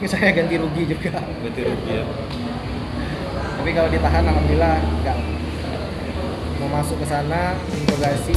saya ganti rugi juga. Ganti rugi ya. Tapi kalau ditahan alhamdulillah enggak. Mau masuk ke sana interogasi.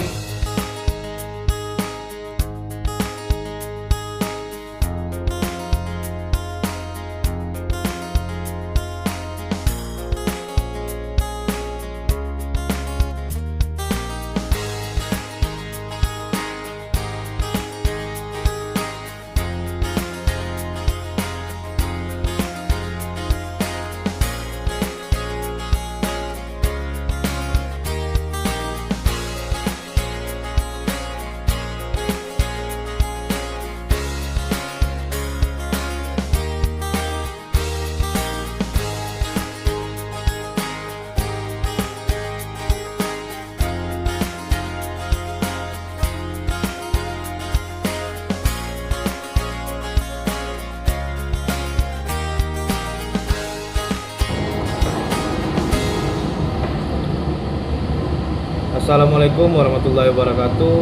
Assalamualaikum warahmatullahi wabarakatuh.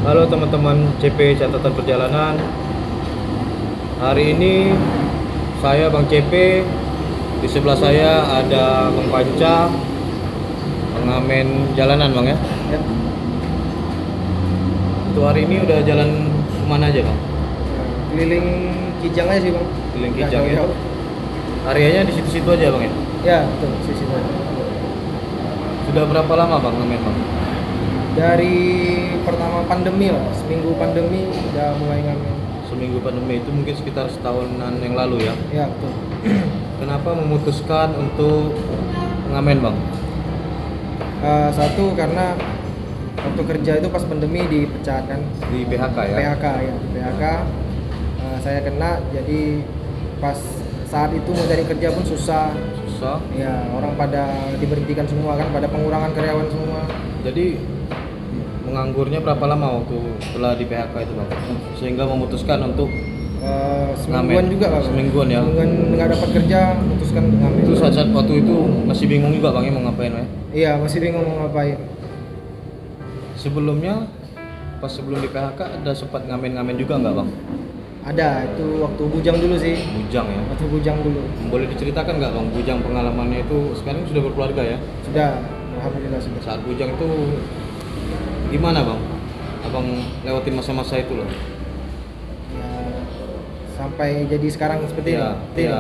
Halo teman-teman CP Catatan Perjalanan. Hari ini saya Bang CP. Di sebelah saya ada Bang Panca, pengamen jalanan Bang ya. Ya. Untuk hari ini udah jalan kemana aja Bang? Keliling Kijang aja sih bang. Keliling Nggak Kijang ya. jauh-jauh. Areanya di situ-situ aja Bang ya. Ya betul sisi situ. Sudah berapa lama Bang ngamen Bang? Dari pertama pandemi lah, seminggu pandemi udah mulai ngamen. Seminggu pandemi itu mungkin sekitar setahunan yang lalu ya. Ya betul. Kenapa memutuskan untuk ngamen Bang? Satu karena waktu kerja itu pas pandemi dipecat kan. Di PHK ya? PHK ya, di PHK saya kena, jadi pas saat itu mau cari kerja pun susah. Susah. Ya orang pada diberhentikan semua kan, pada pengurangan karyawan semua. Jadi menganggurnya berapa lama waktu setelah di PHK itu Bang? Sehingga memutuskan untuk Semingguan ngamen. juga kan. Semingguan ya? Semingguan nggak dapat kerja, memutuskan untuk ngamen. Itu saat-saat waktu itu masih bingung juga Bang ya mau ngapain ya? Iya masih bingung mau ngapain. Sebelumnya pas sebelum di PHK ada sempat ngamen-ngamen juga nggak Bang? Ada, itu waktu bujang dulu sih. Bujang ya? Waktu bujang dulu. Boleh diceritakan nggak Bang bujang pengalamannya itu? Sekarang sudah berkeluarga ya? Sudah, alhamdulillah sudah. Saat bujang itu gimana Bang? Abang lewatin masa-masa itu loh? Ya, sampai jadi sekarang seperti Iya, ini. iya.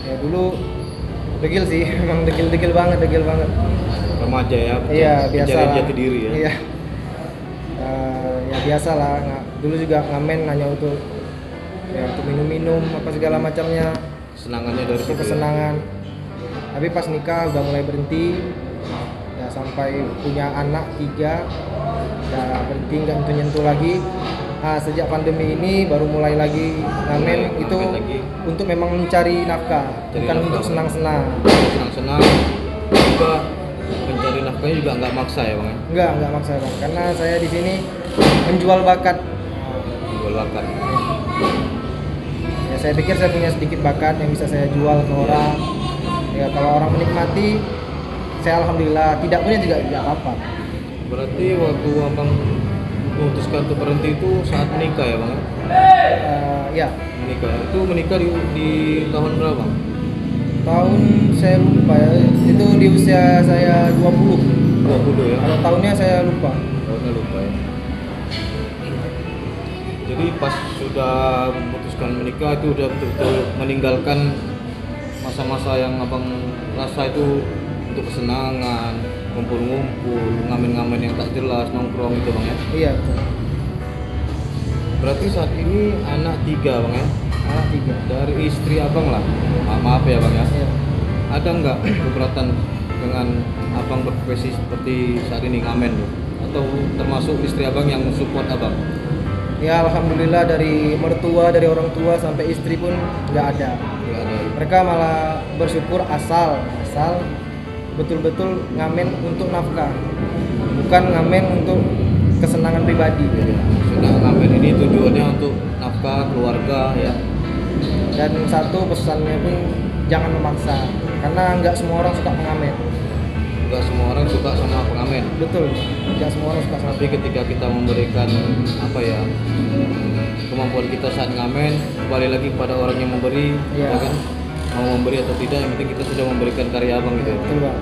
Ya dulu degil sih, emang degil banget. Remaja ya? Iya, biasa Pencarian lah. jati diri ya? Iya. Ya biasa lah. Dulu juga ngamen hanya untuk minum-minum apa segala macamnya. Kesenangannya dari Untuk situ ya? kesenangan. Tapi pas nikah udah mulai berhenti. Ya sampai punya anak 3, udah berhenti nggak nyentuh lagi. Nah, sejak pandemi ini baru mulai lagi ngamen itu Ngamen lagi. untuk memang mencari nafkah, Cari bukan nafkah. untuk senang-senang. Senang-senang juga mencari nafkahnya juga nggak maksa ya Bang ya? Enggak maksa bang, karena saya di sini menjual bakat. Jual bakat. Ya, saya pikir saya punya sedikit bakat yang bisa saya jual ke orang. Ya kalau orang menikmati, saya alhamdulillah. Tidak punya juga tidak apa-apa. Berarti waktu Abang memutuskan untuk berhenti itu saat menikah ya Bang? Ya Menikah. Itu menikah di tahun berapa Bang? tahun saya lupa ya. Itu di usia saya 20. 20 ya? Kalau tahunnya saya lupa. Tahunnya lupa ya. Jadi pas sudah memutuskan menikah itu udah betul-betul meninggalkan masa-masa yang Abang rasa itu untuk kesenangan, ngumpul-ngumpul, ngamen-ngamen yang tak jelas, nongkrong gitu Bang ya? Iya betul. Berarti saat ini anak 3 Bang ya? Anak 3. Dari istri Abang lah, maaf ya Bang ya? Iya. Ada nggak keberatan dengan Abang berprofesi seperti saat ini ngamen tuh? Atau termasuk istri Abang yang support Abang? Ya alhamdulillah dari mertua, dari orang tua sampai istri pun nggak ada. Nggak ada. Mereka malah bersyukur asal betul-betul ngamen untuk nafkah, bukan ngamen untuk kesenangan pribadi. Sudah ngamen ini tujuannya untuk nafkah keluarga ya. Dan satu pesannya pun jangan memaksa, karena nggak semua orang suka mengamen. nggak semua orang suka sama pengamen. Betul, nggak semua orang suka sama. Tapi ketika kita memberikan apa ya, kemampuan kita saat ngamen, kembali lagi kepada orang yang memberi, Iya. ya kan? Mau memberi atau tidak, yang penting kita sudah memberikan karya abang gitu ya. Betul bang.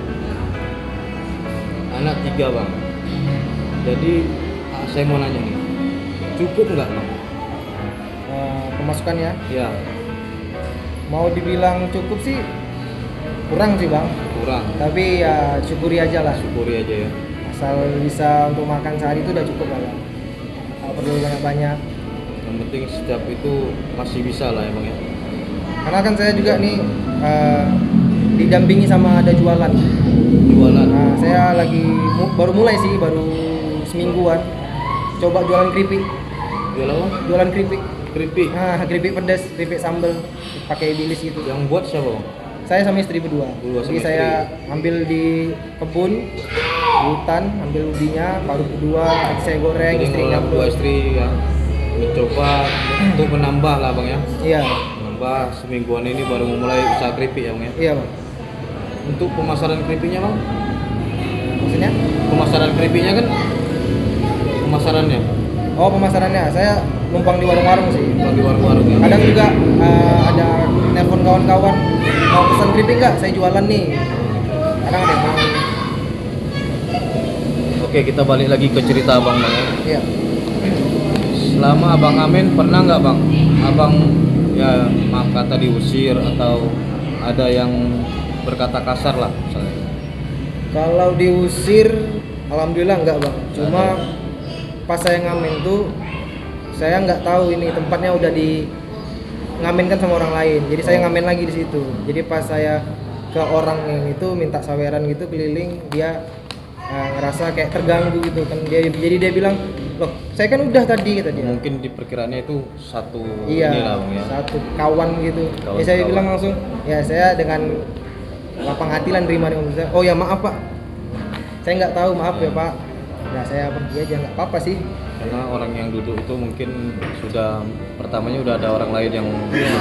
Anak 3 bang. Jadi saya mau nanya nih, cukup nggak bang? Pemasukannya, Ya, mau dibilang cukup sih kurang sih bang. kurang. Tapi ya syukuri aja lah. Syukuri aja ya. Asal bisa untuk makan sehari itu udah cukup lah bang. Nggak perlu banyak-banyak. Yang penting setiap itu masih bisa lah ya bang ya. Karena kan saya juga nih didampingi sama ada jualan. Jualan. Nah, saya lagi baru mulai sih, baru semingguan. Coba jualan keripik. Jualan apa? Jualan keripik. Keripik. Nah, keripik pedas, keripik sambal, pakai bilis gitu. Yang buat siapa bang? Saya sama istri berdua. Berdua sama Jadi saya ambil di kebun, di hutan, ambil ubinya, baru berdua, saya goreng, Jadi istri ngelola nyampur. dua istri ya, mencoba untuk menambah lah bang ya. Iya, Menambah semingguan ini baru memulai usaha keripik ya bang ya. iya bang. Untuk pemasaran keripiknya bang? Maksudnya? Pemasaran keripiknya kan? Pemasarannya? Oh pemasarannya, saya numpang di warung-warung sih. Kalau di warung-warung ya. Kadang juga ada telepon kawan-kawan, mau pesan keripik nggak? Saya jualan nih. Kadang ada yang mau. Oke, kita balik lagi ke cerita abang bang ya. Iya. Selama abang ngamen pernah nggak bang? Abang ya maaf kata diusir atau ada yang berkata kasar lah misalnya. Kalau diusir, alhamdulillah nggak bang. Cuma pas saya ngamen tuh, saya nggak tahu ini tempatnya udah di ngamenkan sama orang lain. Jadi saya ngamen lagi di situ. Jadi pas saya ke orang yang itu minta saweran gitu keliling, dia ngerasa kayak terganggu gitu kan. Jadi dia bilang, loh saya kan udah tadi kata dia. Mungkin diperkiraannya itu satu Iya, inilah bang ya. satu kawan gitu. Kawan- Ya saya kawan. bilang langsung, ya saya dengan lapang hati lah nerima dengan saya. Oh ya maaf pak, saya nggak tahu, maaf ya pak. Nah saya pergi aja, nggak apa-apa sih. Karena orang yang duduk itu mungkin sudah pertamanya udah ada orang lain yang ya.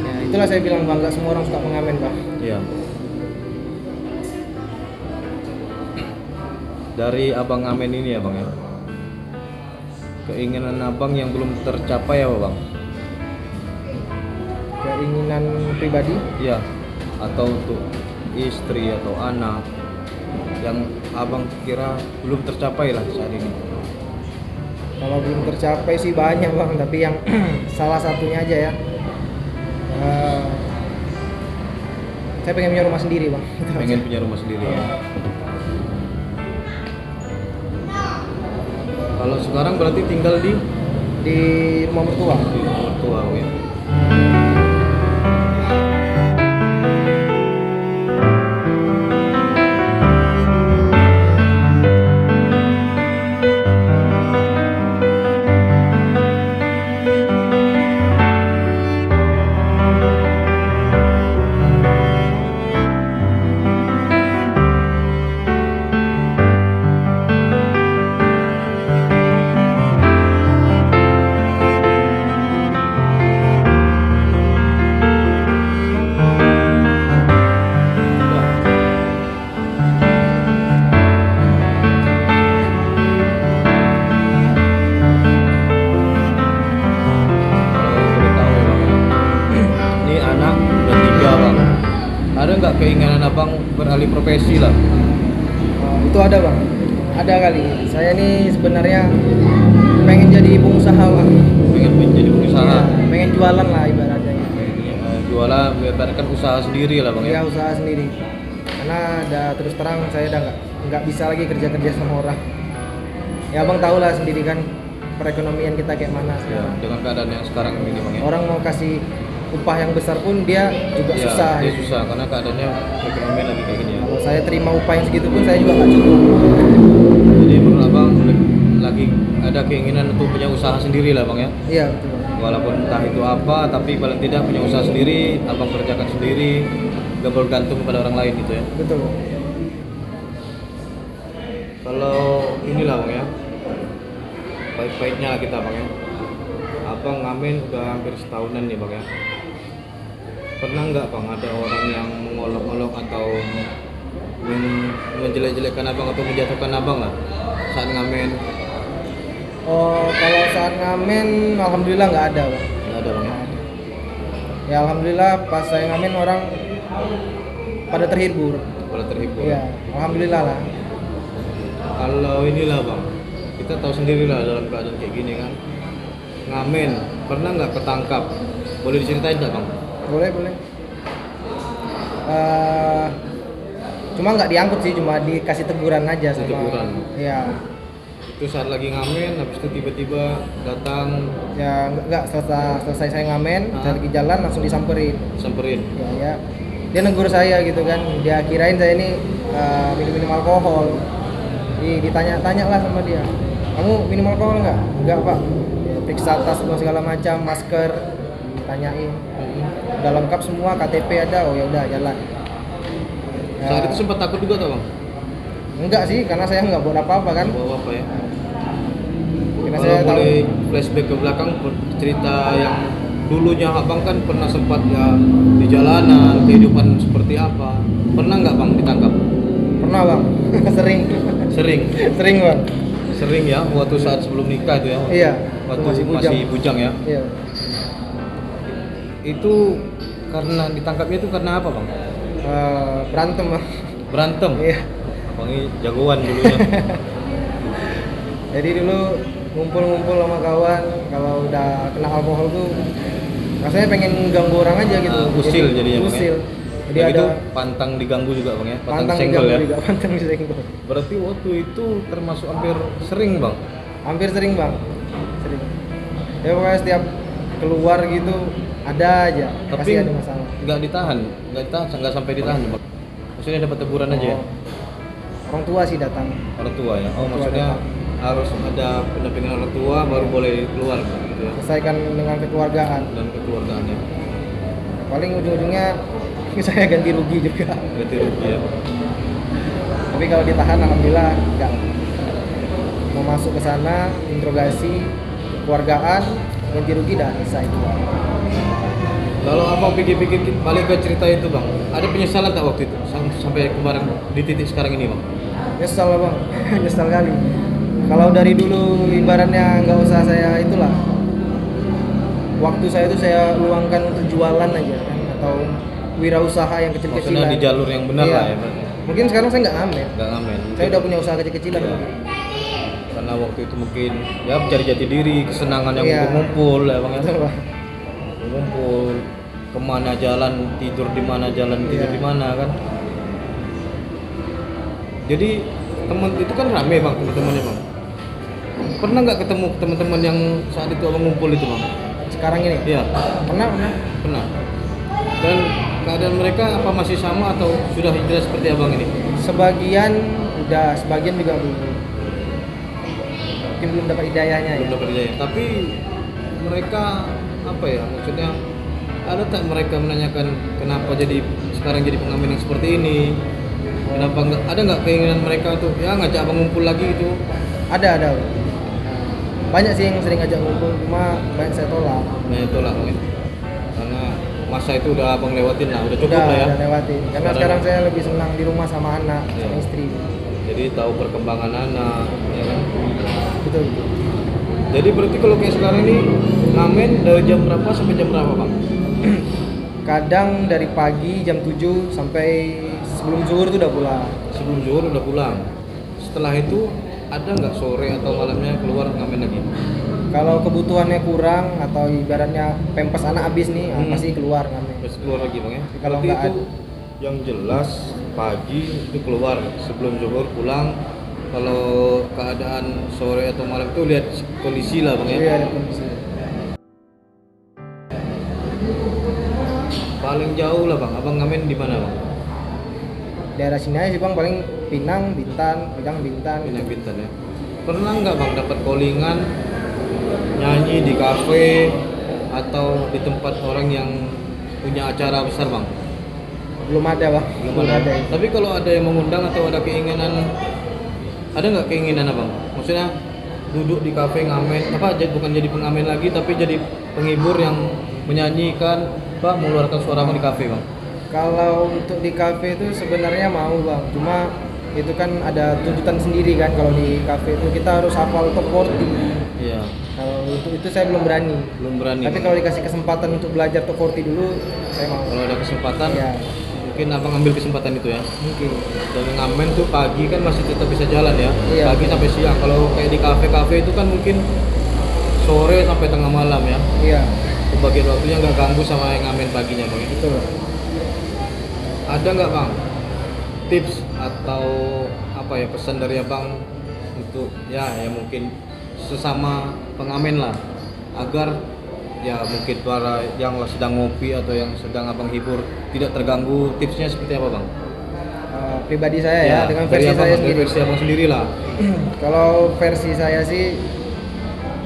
Nah itulah saya bilang bang, nggak semua orang suka pengamen pak. Iya. Dari abang ngamen ini ya bang ya. Keinginan abang yang belum tercapai apa bang? Keinginan pribadi, Iya. Atau untuk istri atau anak yang abang kira belum tercapai lah saat ini. kalau belum tercapai sih banyak bang, tapi yang salah satunya aja ya. Saya pengen punya rumah sendiri bang. Pengen punya rumah sendiri ya. Kalau sekarang berarti tinggal Di rumah mertua. di rumah mertua ya. Ada nggak keinginan abang beralih profesi lah? Itu ada bang, ada kali. Saya nih sebenarnya pengen jadi pengusaha bang. Pengen menjadi pengusaha? Iya, pengen jualan lah ibaratnya. Jualan, ibaratkan usaha sendiri lah bang ya? Iya usaha sendiri. Karena terus terang saya udah nggak bisa lagi kerja sama orang. Ya abang tahu lah sendiri kan perekonomian kita kayak mana Ya, sekarang. dengan keadaan yang sekarang ini bang ya? Orang mau kasih upah yang besar pun dia juga Ya, susah. dia susah karena keadaannya ekonomi lagi kayak gini ya. Kalau saya terima upah yang segitu pun saya juga nggak cukup. Jadi menurut abang lagi ada keinginan untuk punya usaha sendiri lah bang ya? Iya betul bang. Walaupun entah itu apa, tapi paling tidak punya usaha sendiri, abang kerjakan sendiri, gak bergantung kepada orang lain gitu ya. Betul bang. Kalau inilah bang ya, baik-baiknya lah kita bang ya. Abang ngamen udah hampir setahunan nih bang ya. Pernah nggak bang ada orang yang mengolok-olok atau menjelek-jelekkan abang atau menjatuhkan abang lah saat ngamen? Oh, kalau saat ngamen alhamdulillah nggak ada, Bang. Nggak ada bang ya? Ya alhamdulillah pas saya ngamen orang pada terhibur. Pada terhibur. Iya, alhamdulillah lah. Kalau inilah bang, kita tahu sendiri lah dalam keadaan kayak gini kan. Ngamen, pernah nggak ketangkap? Boleh diceritain nggak bang? Boleh, boleh. Cuma nggak diangkut sih, cuma dikasih teguran aja sama. Teguran. Iya. Itu saat lagi ngamen, habis itu tiba-tiba datang Ya nggak selesai saya ngamen, saya lagi jalan langsung disamperin. samperin. Ya, dia negur saya gitu kan. Dia kirain saya ini minum alkohol. Ditanya-tanya lah sama dia. Kamu minum alkohol nggak? Nggak pak. Ya, periksa tas semua segala macam, masker, ditanyain. Udah lengkap semua, KTP ada. Oh ya udah jalan. Ya, Saat itu sempat takut juga tak bang? enggak sih, karena saya nggak buat apa-apa kan. Bawa apa ya? Karena Kalau saya tahu. boleh flashback ke belakang cerita yang dulunya abang kan pernah sempat ya di jalanan, kehidupan seperti apa? Pernah nggak bang ditangkap? Pernah bang, sering, Sering, sering bang. sering ya. Waktu saat sebelum nikah itu ya. Iya. Waktu masih bujang ya. Iya. Itu karena ditangkapnya itu karena apa bang? Berantem bang. Berantem. Iya. Abang ini jagoan dulunya. Jadi dulu ngumpul-ngumpul sama kawan, kalau udah kena alkohol tuh rasanya pengen ganggu orang aja gitu. Usil jadinya, Bang, ya? Usil. Jadi Jadi ada itu pantang diganggu juga bang ya. pantang senggol diganggu ya. juga, pantang disenggol. Berarti waktu itu termasuk hampir sering bang. Hampir sering bang, sering. Ya pokoknya setiap keluar gitu ada aja, Tapi pasti ada masalah. nggak sampai ditahan bang. Maksudnya dapat teguran aja ya. Orang tua sih datang. Orang tua ya. Oh Orang tua maksudnya datang. harus ada pendampingan orang tua baru boleh keluar gitu ya. Selesaikan dengan kekeluargaan. Dan kekeluargaannya. Paling ujung-ujungnya saya ganti rugi juga. Berarti rugi ya. Tapi kalau ditahan alhamdulillah enggak. Mau masuk ke sana, interogasi, kekeluargaan, ganti rugi dah selesai. Kalau abang pikir-pikir balik ke cerita itu bang, ada penyesalan tak waktu itu sampai kemarin di titik sekarang ini bang? Nyesal lah bang, nyesal kali. Kalau dari dulu ibaratnya nggak usah saya itulah. Waktu saya itu saya luangkan untuk jualan aja kan, atau wirausaha yang Maksudnya kecil-kecilan. di jalur yang benar Iya. lah ya berarti. Mungkin sekarang saya nggak ngamen. Nggak ngamen. Saya udah punya usaha kecil-kecilan. Iya. Karena waktu itu mungkin ya mencari jati diri, kesenangan yang Iya. ngumpul ya bang ya. Betul, Bang. Ngumpul kemana jalan tidur di mana jalan tidur Iya. di mana kan. Jadi teman itu kan rame bang teman-temannya bang. Pernah nggak ketemu teman-teman yang saat itu abang ngumpul itu bang? Sekarang ini. Iya. Pernah. Pernah. Dan keadaan mereka apa masih sama atau sudah hijrah seperti abang ini? Sebagian udah, sebagian juga belum. Mungkin belum dapat hidayahnya ya. Belum dapat hidayah. Tapi mereka apa ya? Maksudnya ada tak mereka menanyakan kenapa jadi sekarang jadi pengamen yang seperti ini? Kenapa nggak ada nggak keinginan mereka untuk ya ngajak abang ngumpul lagi itu? Ada. Banyak sih yang sering ngajak ngumpul, cuma banyak saya tolak. Nah itulah bang. Karena masa itu udah abang lewatin lah, udah cukup lah ya. Udah lewatin. Karena sekarang saya lebih senang di rumah sama anak, Iya. sama istri. Jadi tahu perkembangan anak, ya kan? Betul. Jadi berarti kalau kayak sekarang ini ngamen dari jam berapa sampai jam berapa bang? Kadang dari pagi jam 7 sampai sebelum zuhur tuh udah pulang. Sebelum zuhur udah pulang. Setelah itu ada nggak sore atau malamnya keluar ngamen lagi? Kalau kebutuhannya kurang atau ibaratnya pempes anak habis nih, pasti keluar ngamen. Terus keluar lagi bang ya? Kalau Berarti nggak itu yang jelas pagi itu keluar sebelum zuhur pulang. Kalau keadaan sore atau malam itu lihat kondisi lah bang ya. Iya, ada kondisi. Paling jauh lah bang, abang ngamen di mana bang? Daerah sini aja sih bang, paling Pinang, Bintan, Bintan. Pinang Bintan ya. Pernah nggak bang dapat callingan nyanyi di kafe atau di tempat orang yang punya acara besar bang? Belum ada bang, belum ada. Ya. Tapi kalau ada yang mengundang atau ada keinginan, ada nggak keinginan abang? Maksudnya duduk di kafe ngamen, bukan jadi pengamen lagi tapi jadi penghibur yang menyanyikan, mengeluarkan suara abang di kafe bang? Kalau untuk di kafe itu sebenarnya mau bang, cuma itu kan ada tuntutan sendiri kan, kalau di kafe itu kita harus hafal top 40. Iya. Kalau untuk itu saya belum berani. Belum berani. Tapi kalau dikasih kesempatan untuk belajar top 40 dulu, saya mau. Kalau ada kesempatan, Ya, mungkin abang ambil kesempatan itu ya. mungkin. Dan ngamen tuh pagi kan masih tetap bisa jalan ya. Iya. Pagi sampai siang. Kalau kayak di kafe-kafe itu kan mungkin sore sampai tengah malam ya. Iya, Itu bagian waktunya nggak ganggu sama yang ngamen paginya bang. Ya. betul. Ada nggak bang tips atau apa ya pesan dari abang untuk ya mungkin sesama pengamen lah agar ya mungkin para yang sedang ngopi atau yang sedang abang hibur tidak terganggu, tipsnya seperti apa bang? Pribadi saya ya, dengan versi dari abang, saya dari sendiri. versi abang sendiri lah. Kalau versi saya sih,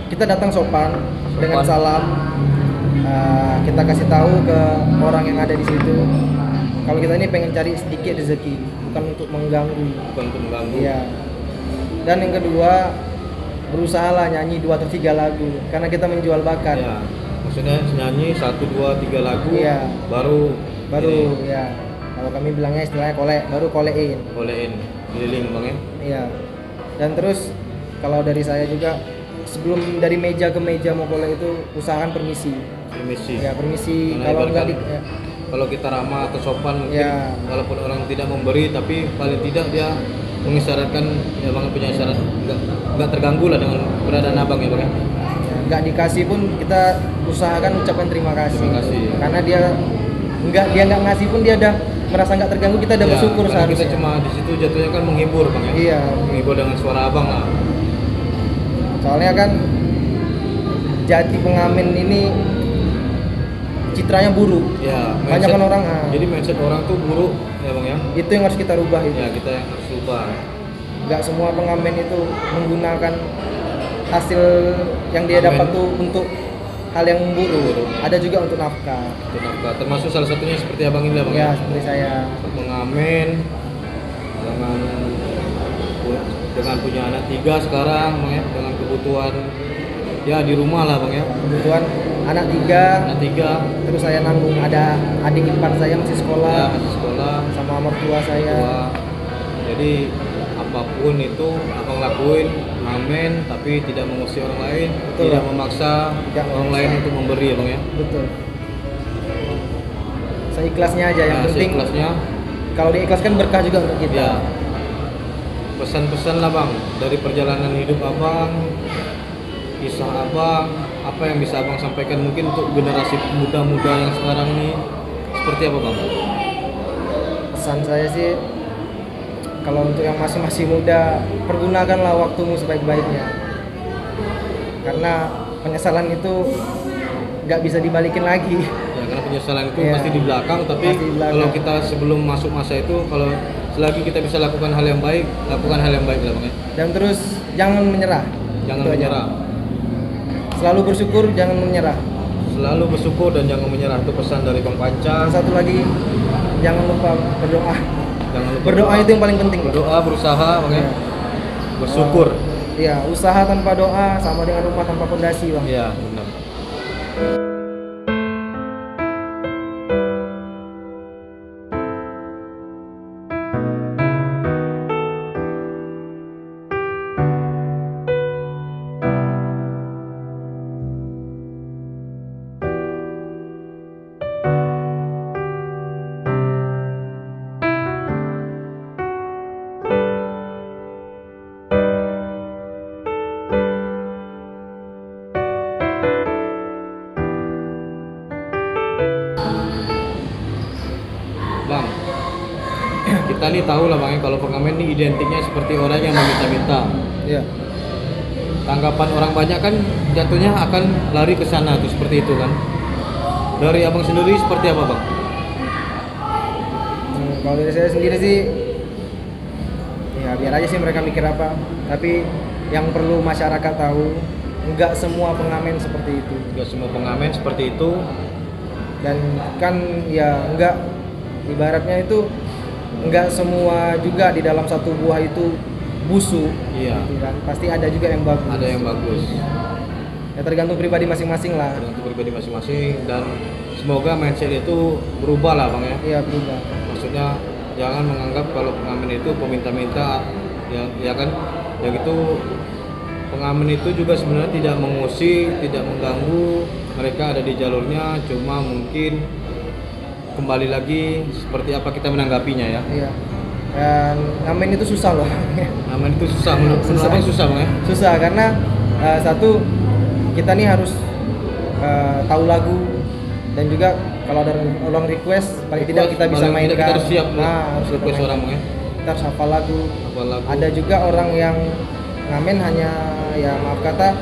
kita datang sopan, dengan salam. Kita kasih tahu ke orang yang ada di situ kalau kita ini pengen cari sedikit rezeki, bukan untuk mengganggu. Bukan untuk mengganggu. Iya. Dan yang kedua, berusahalah nyanyi 2 atau 3 lagu karena kita menjual bakat. Ya, maksudnya nyanyi 1, 2, 3 lagu Iya. baru Ya. Kalau kami bilangnya istilahnya baru kolein. bolehin keliling bang ya. Iya. Dan terus kalau dari saya juga, sebelum dari meja ke meja mau kolek itu usahakan permisi. Permisi. Ya, permisi. Karena Kalau enggak ibaratkan ya. kalau kita ramah atau sopan mungkin Ya. walaupun orang tidak memberi tapi paling tidak dia mengisyaratkan ya bang punya isyarat nggak terganggu lah dengan keberadaan abang ya bang ya. Nggak dikasih pun kita usahakan ucapkan terima kasih. Terima kasih. Karena dia nggak ngasih pun dia udah merasa nggak terganggu, kita udah Ya, bersyukur karena seharusnya. kita cuma di situ jatuhnya kan menghibur bang ya. Iya. Menghibur dengan suara abang lah. Soalnya kan jati pengamen ini citranya buruk. Ya. Banyak kan orang. Jadi mindset orang tuh buruk ya bang ya. Itu yang harus kita rubah itu. Ya kita yang harus ubah. Nggak semua pengamen itu menggunakan hasil yang dia Amen. dapat tuh untuk hal yang buruk. Buruk. Ada juga untuk nafkah. Untuk nafkah. Termasuk salah satunya seperti abang ini lah bang Ya, seperti saya. mengamen dengan punya anak 3 sekarang bang ya, dengan kebutuhan ya di rumah lah bang ya, Kebetulan anak 3, anak 3 terus saya nanggung ada adik ipar saya masih ya sekolah, masih sekolah sama mertua saya. tua. Jadi apapun itu abang lakuin ngamen tapi tidak mengusir orang lain. Betul. Tidak memaksa Tidak orang memaksa. lain untuk memberi ya bang ya. Betul. Seikhlasnya aja, yang Ya, penting seikhlasnya. kalau diikhlaskan berkah juga untuk kita. Ya, pesan-pesan lah bang dari perjalanan hidup abang, kisah abang, apa yang bisa abang sampaikan mungkin untuk generasi muda-muda yang sekarang ini seperti apa bang? Pesan saya sih, kalau untuk yang masih muda, pergunakanlah waktumu sebaik-baiknya. Karena penyesalan itu nggak bisa dibalikin lagi. Ya, karena penyesalan itu Ya. pasti di belakang, tapi Pasti di belakang. kalau kita sebelum masuk masa itu, kalau selagi kita bisa lakukan hal yang baik, lakukan hal yang baik lah bang ya. Dan terus jangan menyerah. Jangan Itu aja. menyerah. Selalu bersyukur, jangan menyerah. Selalu bersyukur dan jangan menyerah, itu pesan dari Bang Panca. Dan satu lagi, jangan lupa berdoa. Jangan lupa Berdoa itu yang paling penting. berdoa, berusaha bang ya. Ya. Bersyukur. Iya, usaha tanpa doa sama dengan rumah tanpa fondasi, Bang. Iya, benar. Bang, kita nih tahu lah bang ya, kalau pengamen ini identiknya seperti orang yang meminta-minta. Iya. Tanggapan orang banyak kan jatuhnya akan lari ke sana tuh seperti itu kan. Dari abang sendiri seperti apa bang? Kalau dari saya sendiri sih, ya biar aja sih mereka mikir apa. Tapi yang perlu masyarakat tahu, nggak semua pengamen seperti itu. Gak semua pengamen seperti itu. Dan kan ya nggak, ibaratnya itu nggak semua juga di dalam satu buah itu busuk. Iya. Gitu kan. Pasti ada juga yang bagus. Ada yang bagus. Ya tergantung pribadi masing-masing lah. Tergantung pribadi masing-masing dan semoga mindset itu berubah lah bang ya. Iya, berubah. Maksudnya jangan menganggap kalau pengamen itu peminta-minta, ya kan, ya gitu. Pengamen itu juga sebenarnya tidak mengusik, tidak mengganggu, mereka ada di jalurnya, cuma mungkin kembali lagi seperti apa kita menanggapinya ya. Iya. Dan ngamen itu susah loh. Ngamen itu susah, menurut abang susah bang ya? Susah karena satu, kita nih harus tahu lagu, dan juga kalau ada orang request paling tidak kita bisa mainkan. Kita harus siap harus request kita orang ya. Kita harus hafal lagu. Lagu. Ada juga orang yang ngamen hanya, ya maaf kata,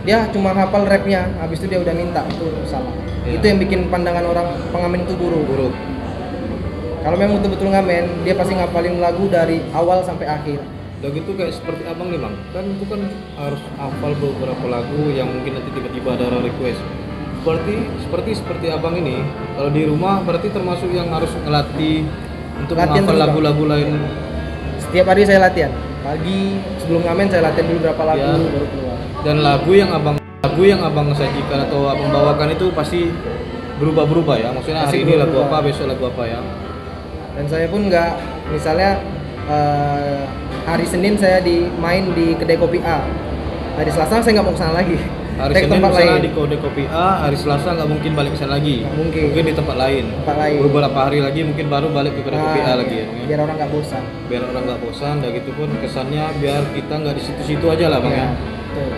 dia cuma hafal rapnya, habis itu dia udah minta, itu salah. Iya. Itu yang bikin pandangan orang pengamen itu buruk. Kalau memang betul-betul ngamen, dia pasti ngapalin lagu dari awal sampai akhir. Udah gitu kayak seperti abang nih bang, kan itu kan harus hafal beberapa lagu yang mungkin nanti tiba-tiba ada orang request. Seperti abang ini, kalau di rumah berarti termasuk yang harus ngelatih untuk Latihan menghafal dulu, lagu-lagu lain. Setiap hari saya latihan. Pagi sebelum ngamen saya latihan dulu berapa lagu, Ya. baru keluar. Dan lagu yang abang sajikan atau abang bawakan itu pasti berubah-berubah ya. Maksudnya Pasti hari ini lagu berubah. apa, besok lagu apa ya. Dan saya pun nggak, misalnya hari Senin saya main di kedai kopi A, hari Selasa saya nggak mau kesana lagi. Hari Saya ke Senin tempat misalnya lain. di kode kopi A, hari Selasa nggak mungkin balik ke sana lagi. Nggak mungkin. Mungkin di tempat lain. Tempat lain. Beberapa hari lagi mungkin baru balik ke kode kopi A lagi ya. Bang, ya. Biar orang nggak bosan. Biar orang nggak bosan, dan gitu pun kesannya biar kita nggak di situ-situ aja lah bang ya. Betul.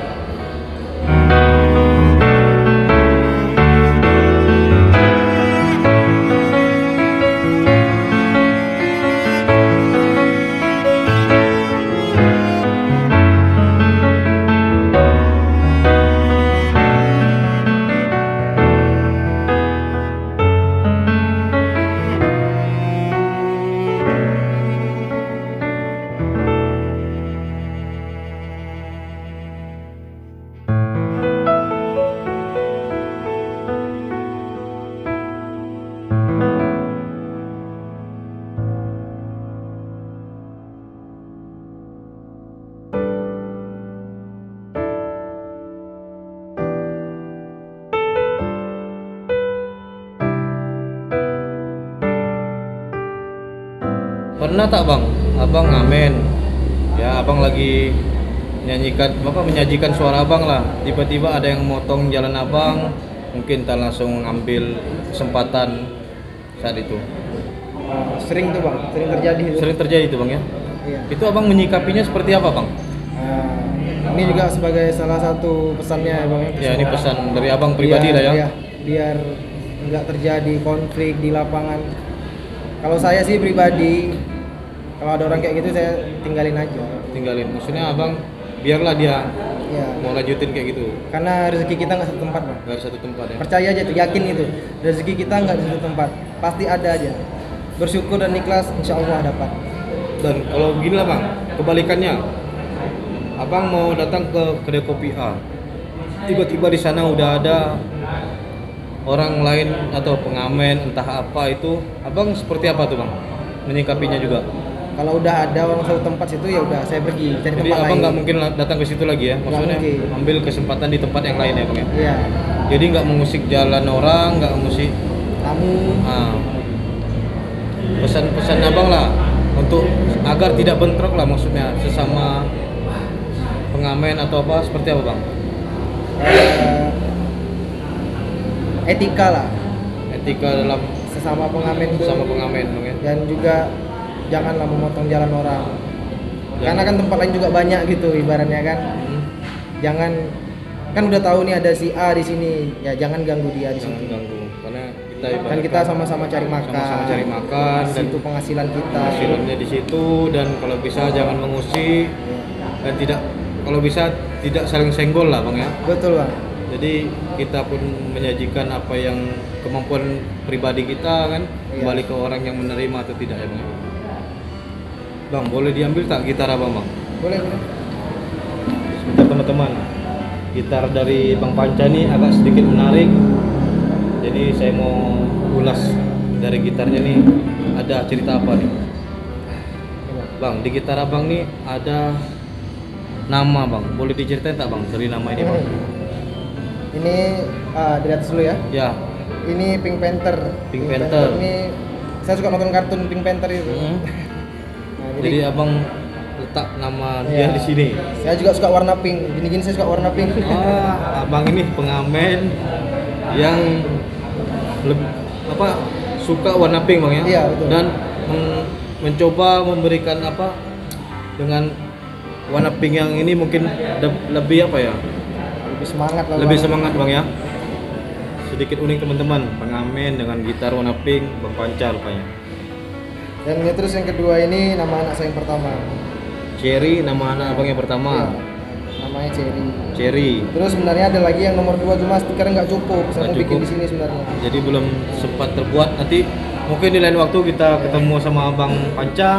Pernah tak bang, abang ngamen, ya abang lagi menyajikan suara abang lah, tiba-tiba ada yang motong jalan abang, mungkin tak langsung ngambil kesempatan saat itu. Sering tuh bang, sering terjadi itu. Sering terjadi itu bang ya. Iya. Itu abang menyikapinya seperti apa bang? Ini juga sebagai salah satu pesannya ya bang. Ya ini pesan dari abang pribadi lah ya. Iya, biar nggak terjadi konflik di lapangan. Kalau saya sih pribadi, kalau ada orang kayak gitu saya tinggalin aja. Tinggalin, maksudnya abang biarlah dia Iya. mau lanjutin kayak gitu. Karena rezeki kita nggak satu tempat bang. Dari satu tempat ya. Percaya aja tuh, yakin itu. Rezeki kita nggak di satu tempat, pasti ada aja. Bersyukur dan ikhlas, insya Allah dapat. Dan kalau begini lah bang, kebalikannya, abang mau datang ke kedai kopi A, tiba-tiba di sana udah ada orang lain atau pengamen entah apa itu, abang seperti apa tuh bang? Menyikapinya juga. Kalau udah ada orang satu tempat situ ya udah saya pergi cari Jadi tempat abang lain. nggak mungkin datang ke situ lagi ya, maksudnya mungkin. ambil kesempatan di tempat yang lain ya bang ya. Iya. Jadi nggak mengusik jalan orang, nggak mengusik. Kamu Pesan-pesan abang lah untuk agar tidak bentrok lah, maksudnya sesama pengamen atau apa, seperti apa bang? Etika lah Etika dalam sesama pengamen itu. sama pengamen bang ya. Dan juga janganlah memotong jalan orang. Karena kan tempat lain juga banyak gitu ibaratnya kan. Jangan, kan udah tahu nih ada si A di sini, ya jangan ganggu dia di Jangan situ. ganggu, karena kita Kan ibaratkan kita sama-sama cari makan. sama-sama cari makan Di dan situ penghasilan kita. hasilnya di situ, dan kalau bisa jangan mengusik dan tidak, kalau bisa tidak saling senggol lah bang ya. Betul bang. Jadi kita pun menyajikan apa yang kemampuan pribadi kita kan, Iya. kembali ke orang yang menerima atau tidak ya bang. Bang, boleh diambil tak gitar abang bang? Boleh boleh. Sebentar teman-teman, gitar dari Bang Panca nih agak sedikit menarik, jadi saya mau ulas dari gitarnya nih, ada cerita apa nih bang? Di gitar abang nih ada nama bang, boleh diceritain tak bang dari nama ini bang? Ini dari atas dulu ya. Ya, Ini Pink Panther. Pink Panther. Ini saya suka nonton kartun Pink Panther itu. Hmm. Nah, Jadi abang letak nama dia iya. di sini. Saya juga suka warna pink. Gini-gini saya suka warna pink. Abang ini pengamen yang suka warna pink bang ya? Iya, betul. Dan mencoba memberikan dengan warna pink yang ini mungkin lebih Lebih semangat lah. lebih Bang. semangat bang ya. Sedikit unik teman-teman, pengamen dengan gitar warna pink, Bang Panca rupanya. Dan ini terus yang kedua ini nama anak saya yang pertama. Cherry nama anak abang yang Iya, pertama. namanya Cherry. Cherry. Terus sebenarnya ada lagi yang nomor 2 cuma stikernya nggak cukup. Saya mau Nggak bikin cukup. di sini sebenarnya. Jadi belum sempat terbuat. Nanti mungkin di lain waktu kita ketemu sama Bang Panca.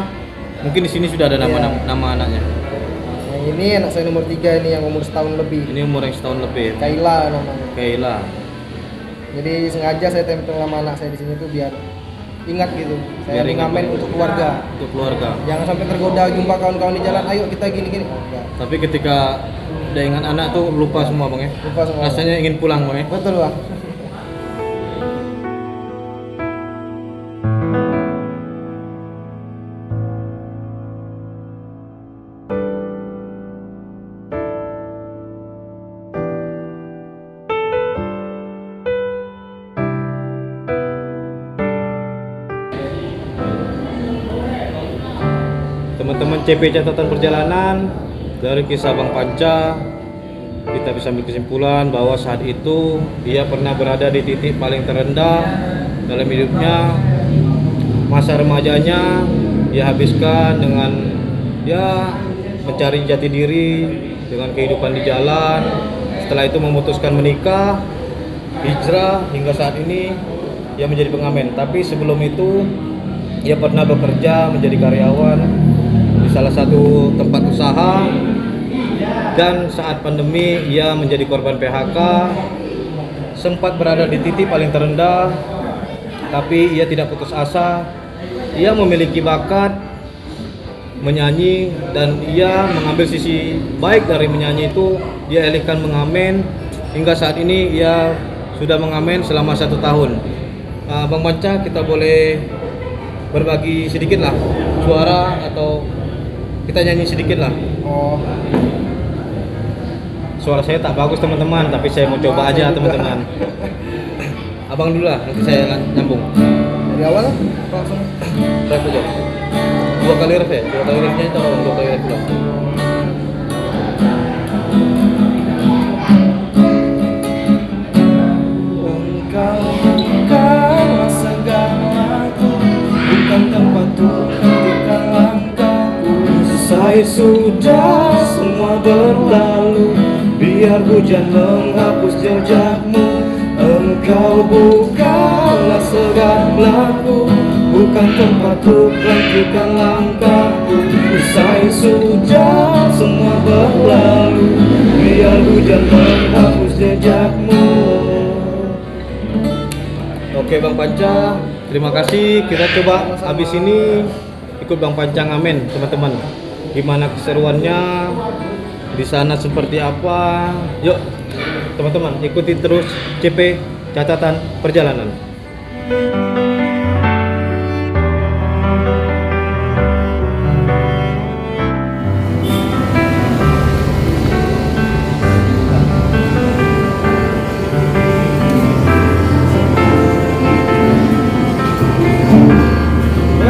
Mungkin di sini sudah ada nama anaknya. Yang ini anak saya nomor 3 ini yang umur setahun lebih. Ini umur yang setahun lebih. Kayla namanya. Kayla. Jadi sengaja saya tempel nama anak saya di sini tuh biar ingat gitu. Saya Biar ingat, ngamen Bang. untuk keluarga. Untuk keluarga. Jangan sampai tergoda jumpa kawan-kawan di jalan. Ayo kita gini-gini. Enggak. Tapi ketika udah ingat anak tuh lupa semua bang ya. Lupa semua. Rasanya ingin pulang bang ya. Betul bang. Teman-teman CP catatan perjalanan dari kisah Bang Panca, kita bisa ambil kesimpulan bahwa saat itu dia pernah berada di titik paling terendah dalam hidupnya. Masa remajanya dia habiskan dengan mencari jati diri dengan kehidupan di jalan. Setelah itu memutuskan menikah, hijrah, hingga saat ini dia menjadi pengamen. Tapi sebelum itu ia pernah bekerja menjadi karyawan di salah satu tempat usaha, dan saat pandemi ia menjadi korban PHK. Sempat berada di titik paling terendah, tapi ia tidak putus asa. Ia memiliki bakat menyanyi dan ia mengambil sisi baik dari menyanyi itu, dia alihkan mengamen. Hingga saat ini ia sudah mengamen selama 1 tahun. Bang Panca, kita boleh berbagi sedikit lah suara atau kita nyanyi sedikit lah. Oh, Suara saya tak bagus teman-teman, tapi saya mau coba aja teman-teman. Abang dulu lah, nanti saya nyambung. dari awal langsung. Ref aja. 2 kali ref ya? 2 kali refnya itu 2 kali ref dulu. Engkau bukanlah segalaku, bukan tempatku ketika langkahku. Selesai sudah semua berlalu, biar hujan menghapus jejakmu. Engkau bukanlah segalaku, bukan tempatku lanjutkan langkahku. Usai sudah semua berlalu, biar hujan menghapus jejakmu. Oke Bang Panca, terima kasih. Kita coba habis ini ikut Bang Panca ngamen teman-teman. Gimana keseruannya di sana, seperti apa? Yuk teman-teman, ikuti terus CP catatan perjalanan.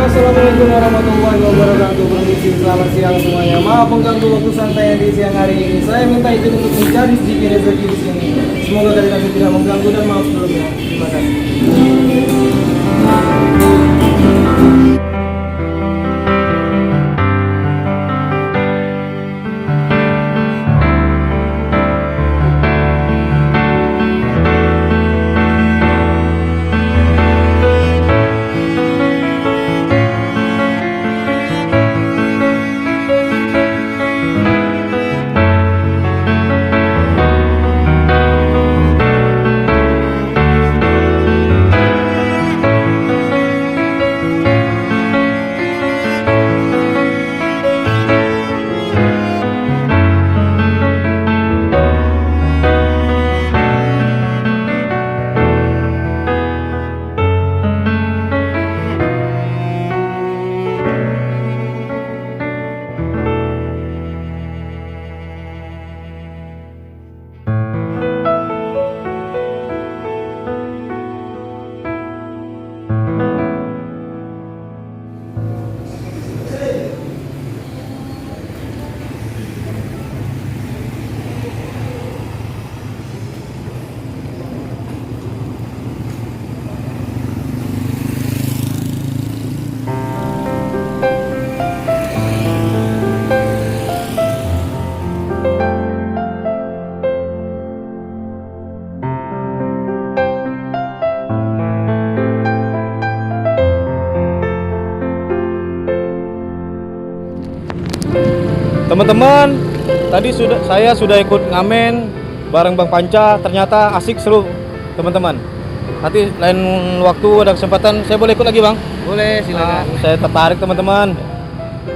Assalamualaikum warahmatullahi wabarakatuh. Permisi, selamat siang semuanya. Maaf mengganggu waktu santai di siang hari ini. Saya minta izin untuk mencari sedikit rezeki di sini. Semoga dari kami tidak mengganggu dan maaf sebelumnya. Terima kasih. Teman-teman, tadi saya sudah ikut ngamen bareng Bang Panca, ternyata asik seru teman-teman. Nanti lain waktu ada kesempatan saya boleh ikut lagi Bang? Boleh, silakan. Saya tertarik teman-teman,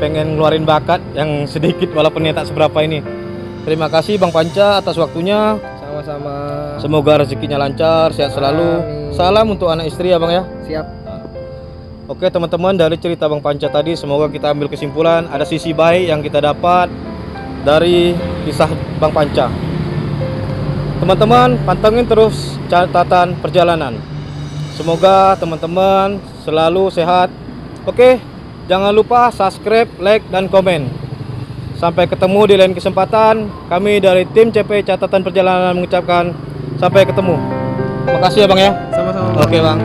pengen ngeluarin bakat yang sedikit walaupun ya tak seberapa ini. Terima kasih Bang Panca atas waktunya. Sama-sama. Semoga rezekinya lancar, sehat selalu. Amin. Salam untuk anak istri ya Bang ya. Siap. Oke teman-teman, dari cerita Bang Panca tadi semoga kita ambil kesimpulan ada sisi baik yang kita dapat dari kisah Bang Panca. Teman-teman, pantengin terus catatan perjalanan. Semoga teman-teman selalu sehat. Oke, jangan lupa subscribe, like, dan komen. Sampai ketemu di lain kesempatan. Kami dari tim CP Catatan Perjalanan mengucapkan sampai ketemu. Makasih ya Bang ya. Sama-sama. Oke Bang.